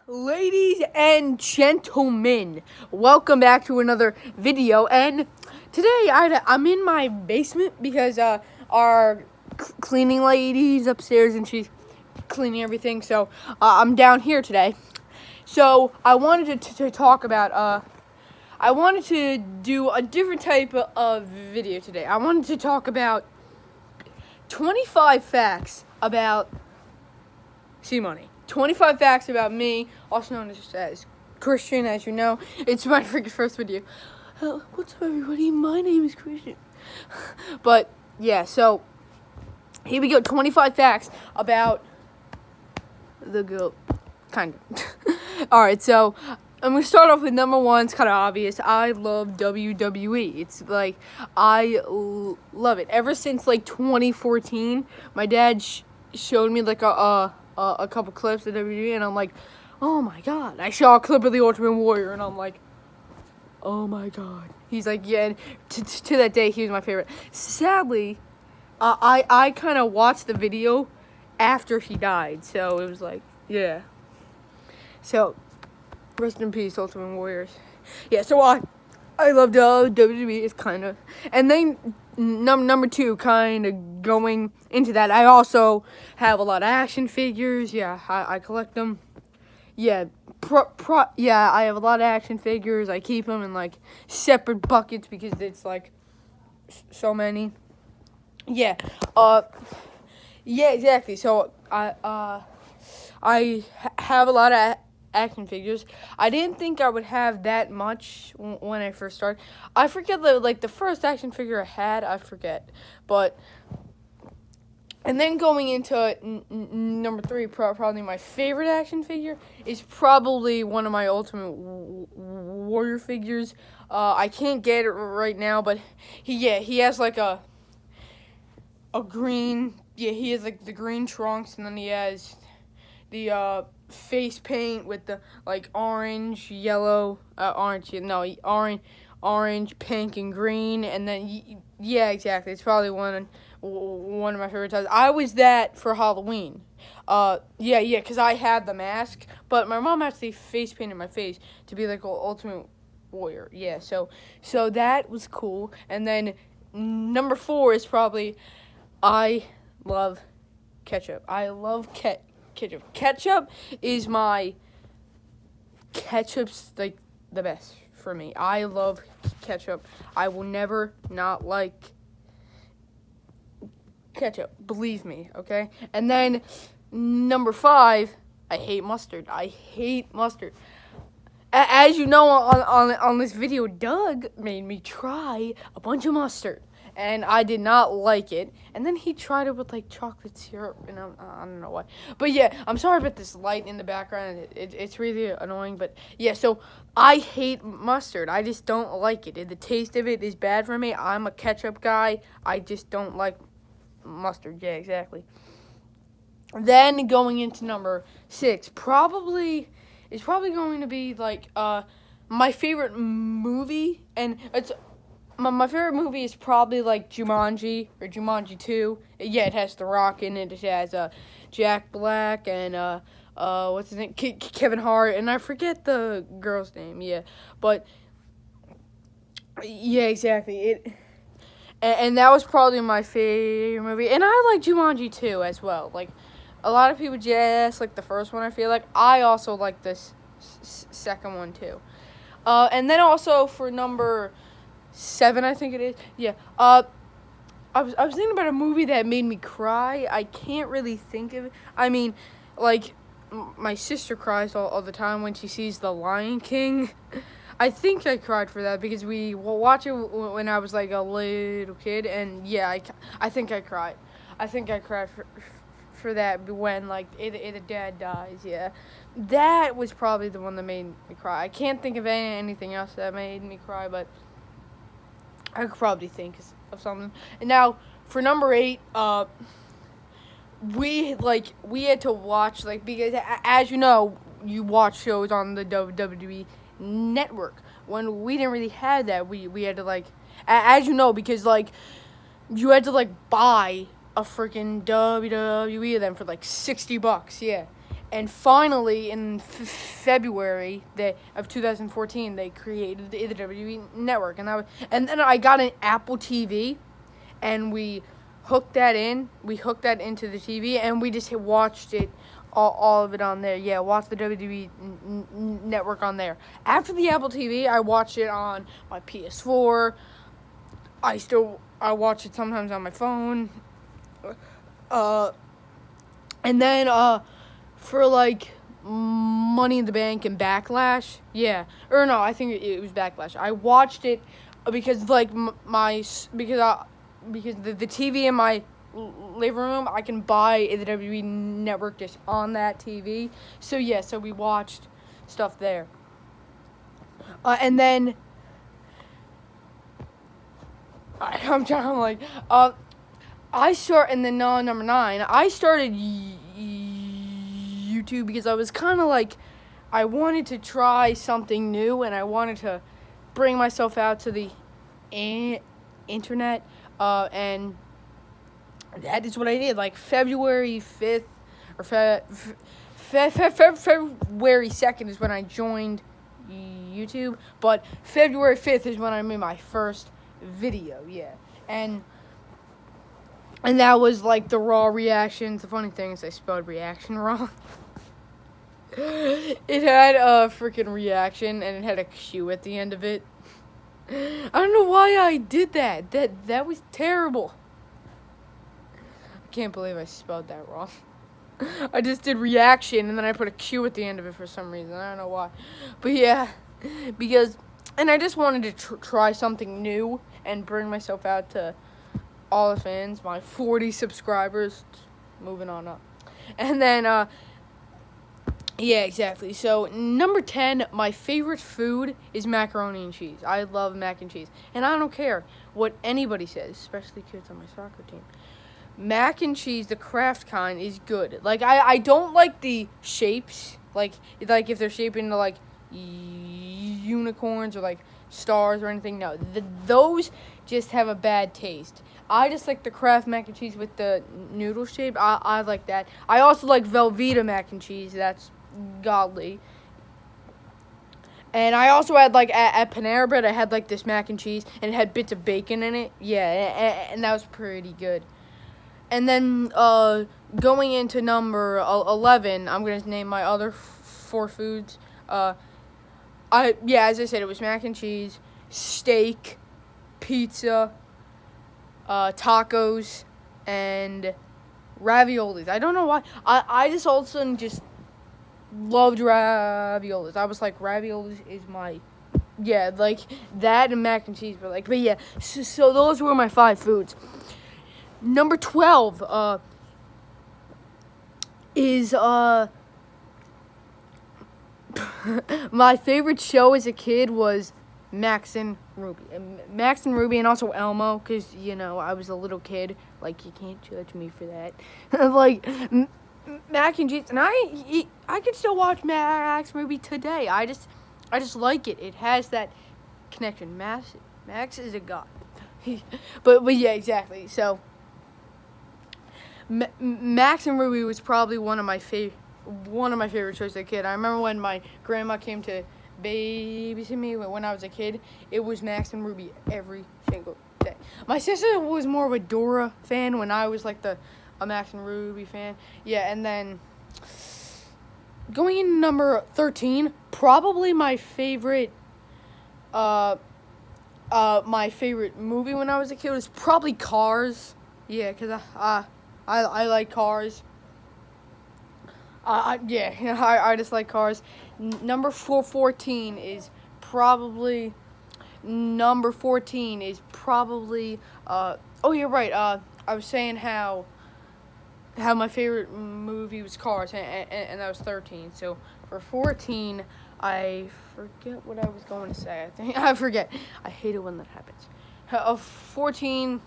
Ladies and gentlemen, welcome back to another video. And today I'm in my basement because our cleaning lady's upstairs and she's cleaning everything. So I'm down here today. So I wanted to talk about I wanted to do a different type of video today. I wanted to talk about 25 facts about C-Money. 25 facts about me, also known as Christian, as you know. It's my freaking first video. What's up, everybody? My name is Christian. But, yeah, so, here we go. 25 facts about the girl. Kind of. Alright, so, I'm going to start off with number one. It's kind of obvious. I love WWE. It's like, I love it. Ever since, 2014, my dad showed me, a couple clips of WWE, and I'm like, oh my god. I saw a clip of the Ultimate Warrior, and I'm like, oh my god. He's like, yeah, and to that day, he was my favorite. Sadly, I kind of watched the video after he died, so it was like, yeah. So, rest in peace, Ultimate Warriors. Yeah, so I love WWE. It's kind of, and then number two, kind of going into that, I also have a lot of action figures. Yeah, I collect them. Yeah, yeah, I have a lot of action figures. I keep them in separate buckets because it's so many. Yeah, yeah, exactly. So I have a lot of action figures. I didn't think I would have that much when I first started. I forget the first action figure I had. I forget, but and then going into number three, probably my favorite action figure is probably one of my Ultimate Warrior figures. I can't get it right now, but he has a green. Yeah, he has the green trunks, and then he has the face paint with the orange, yellow, orange, pink, and green, and then yeah, exactly. It's probably one of my favorite times. I was that for Halloween. Yeah, because I had the mask, but my mom actually face painted my face to be Ultimate Warrior. Yeah, so that was cool. And then number four is probably I love ketchup. I love ketchup. Ketchup's the best for me. I love ketchup. I will never not like ketchup. Believe me, okay? And then number five, I hate mustard. As you know, on this video, Doug made me try a bunch of mustard. And I did not like it. And then he tried it with chocolate syrup, and I don't know why. But yeah, I'm sorry about this light in the background. It's really annoying. But yeah, so I hate mustard. I just don't like it. The taste of it is bad for me. I'm a ketchup guy. I just don't like mustard. Yeah, exactly. Then going into number six, it's probably going to be my favorite movie, and it's. My favorite movie is probably Jumanji or Jumanji 2. Yeah, it has The Rock in it. It has Jack Black and what's his name? Kevin Hart, and I forget the girl's name. Yeah, but yeah, exactly. And that was probably my favorite movie. And I like Jumanji 2 as well. A lot of people just like the first one. I feel like I also like this second one too. And then also for number 7, I think it is. Yeah. I was thinking about a movie that made me cry. I can't really think of it. I mean, my sister cries all the time when she sees The Lion King. I think I cried for that because we watched it when I was a little kid, and yeah, I think I cried. I think I cried for that when the dad dies. Yeah, that was probably the one that made me cry. I can't think of anything else that made me cry, but I could probably think of something. And now for number 8, we had to watch because as you know, you watch shows on the WWE network. When we didn't really have that, we had to as you know, because you had to buy a freaking WWE then for $60, yeah. And finally, in February of 2014, they created the WWE Network, and then I got an Apple TV, and we hooked that into the TV, and we just watched it, all of it on there. Yeah, watched the WWE Network on there. After the Apple TV, I watched it on my PS4. I watch it sometimes on my phone. And then for like Money in the Bank and Backlash, yeah, or no, I think it was Backlash. I watched it because like because the TV in my living room, I can buy the WWE Network just on that TV. So yeah, so we watched stuff there. And then I'm like, and then number 9, I started YouTube because I was kind of like, I wanted to try something new, and I wanted to bring myself out to the internet, and that is what I did. Like February 5th, or February 2nd is when I joined YouTube, but February 5th is when I made my first video, yeah. And that was like the raw reactions. The funny thing is I spelled reaction wrong. It had a freaking reaction, and it had a Q at the end of it. I don't know why I did that. That was terrible. I can't believe I spelled that wrong. I just did reaction, and then I put a Q at the end of it for some reason. I don't know why. But yeah, and I just wanted to try something new and bring myself out to all the fans, my 40 subscribers, moving on up. And then, yeah, exactly. So, number 10, my favorite food is macaroni and cheese. I love mac and cheese. And I don't care what anybody says, especially kids on my soccer team. Mac and cheese, the Kraft kind, is good. Like, I don't like the shapes. Like if they're shaped into, like, unicorns or, like, stars or anything. No, those just have a bad taste. I just like the Kraft mac and cheese with the noodle shape. I like that. I also like Velveeta mac and cheese. That's godly. And I also had, like, at Panera Bread, I had, like, this mac and cheese, and it had bits of bacon in it. Yeah, and that was pretty good. And then going into number 11, I'm going to name my other 4 foods. As I said, it was mac and cheese, steak, pizza, tacos, and raviolis. I don't know why. I just all of a sudden just loved raviolis. I was like, raviolis is my, yeah, like, that and mac and cheese. But yeah, so those were my 5 foods. Number 12 is my favorite show as a kid was Max and Ruby. And also Elmo, because, you know, I was a little kid. Like, you can't judge me for that. Like, mac and cheese. And I can still watch Max and Ruby today. I just like it. It has that connection. Max is a god. but yeah, exactly. So, Max and Ruby was probably one of my favorite shows as a kid. I remember when my grandma came to babysit me when I was a kid. It was Max and Ruby every single day. My sister was more of a Dora fan when I was like a Max and Ruby fan. Yeah, and then going in number 13, probably my favorite movie when I was a kid was probably Cars. Yeah, because I like cars. I just like cars. Number 14 is probably. Oh, you're right. I was saying how my favorite movie was Cars, and that was 13. So for 14, I forget what I was going to say. I forget. I hate it when that happens. 14.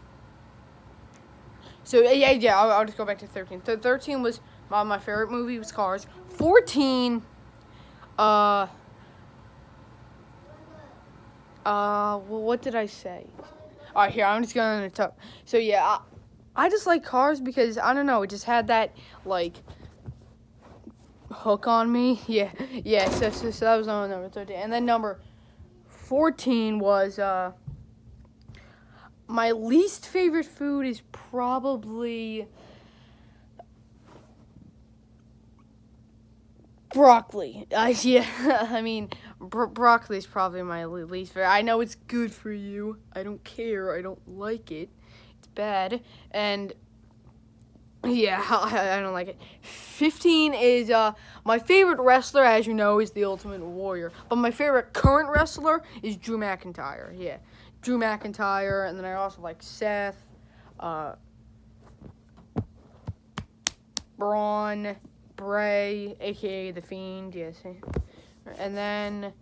So, yeah, I'll just go back to 13. 13 was my favorite movie was Cars. 14, well, what did I say? All right, here, I'm just going to talk. So, yeah, I just like Cars because, I don't know, it just had that, like, Hook on Me. Yeah. So that was number 13, and then number 14 was my least favorite food is probably broccoli. Yeah, I mean, broccoli is probably my least favorite. I know it's good for you. I don't care. I don't like it. It's bad, and yeah, I don't like it. 15 is my favorite wrestler, as you know, is the Ultimate Warrior. But my favorite current wrestler is Drew McIntyre. Yeah, Drew McIntyre, and then I also like Seth, Braun, Bray, aka The Fiend. Yes, and then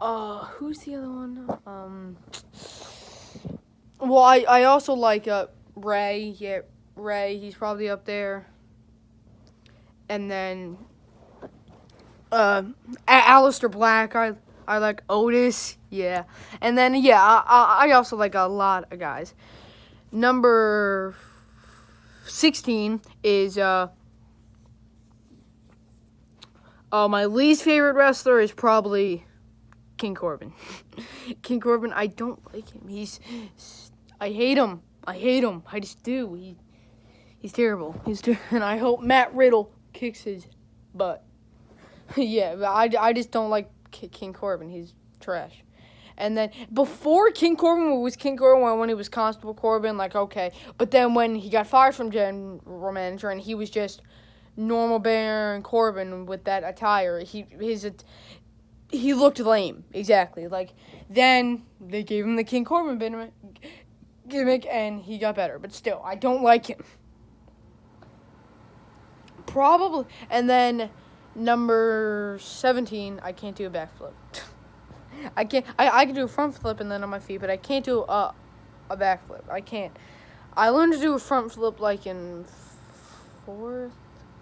who's the other one? Well, I also like Ray. Yeah, Ray. He's probably up there. And then Aleister Black. I like Otis. Yeah. And then yeah, I also like a lot of guys. Number 16 is my least favorite wrestler is probably King Corbin. King Corbin, I don't like him. I hate him. I just do. He's terrible. And I hope Matt Riddle kicks his butt. Yeah, but I just don't like King Corbin. He's trash. And then before King Corbin was King Corbin, when he was Constable Corbin, like okay. But then when he got fired from general manager and he was just normal Baron Corbin with that attire, he looked lame. Exactly. Like then they gave him the King Corbin gimmick and he got better. But still, I don't like him. Probably. And then number 17, I can't do a backflip. I can do a front flip and then on my feet, but I can't do a backflip. I can't. I learned to do a front flip like in 4th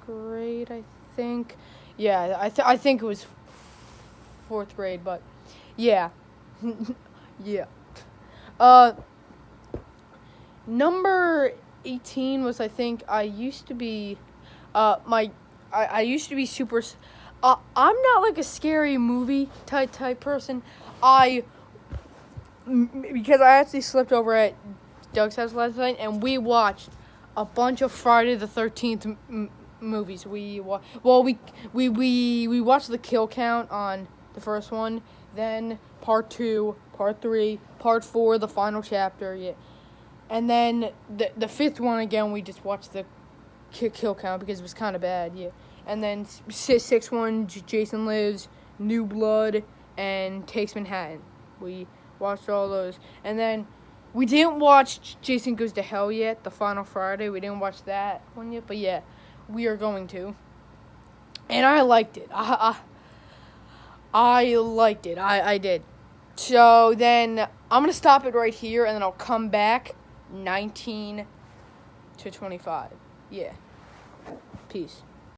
grade, I think. Yeah, I think it was 4th grade, but yeah. Yeah. Number 18 was, I think, I used to be super. I'm not like a scary movie type person. Because I actually slept over at Doug's house last night, and we watched a bunch of Friday the 13th movies. We watched the kill count on the first one, then part 2, part 3, part 4, the final chapter. Yeah, and then the 5th one again. We just watched the kill count because it was kind of bad. Yeah. And then 6th one, Jason Lives, New Blood, and Takes Manhattan. We watched all those. And then we didn't watch Jason Goes to Hell yet, the final Friday. We didn't watch that one yet, but yeah, we are going to. And I liked it. I liked it. I did. So then I'm going to stop it right here, and then I'll come back 19 to 25. Yeah. Peace.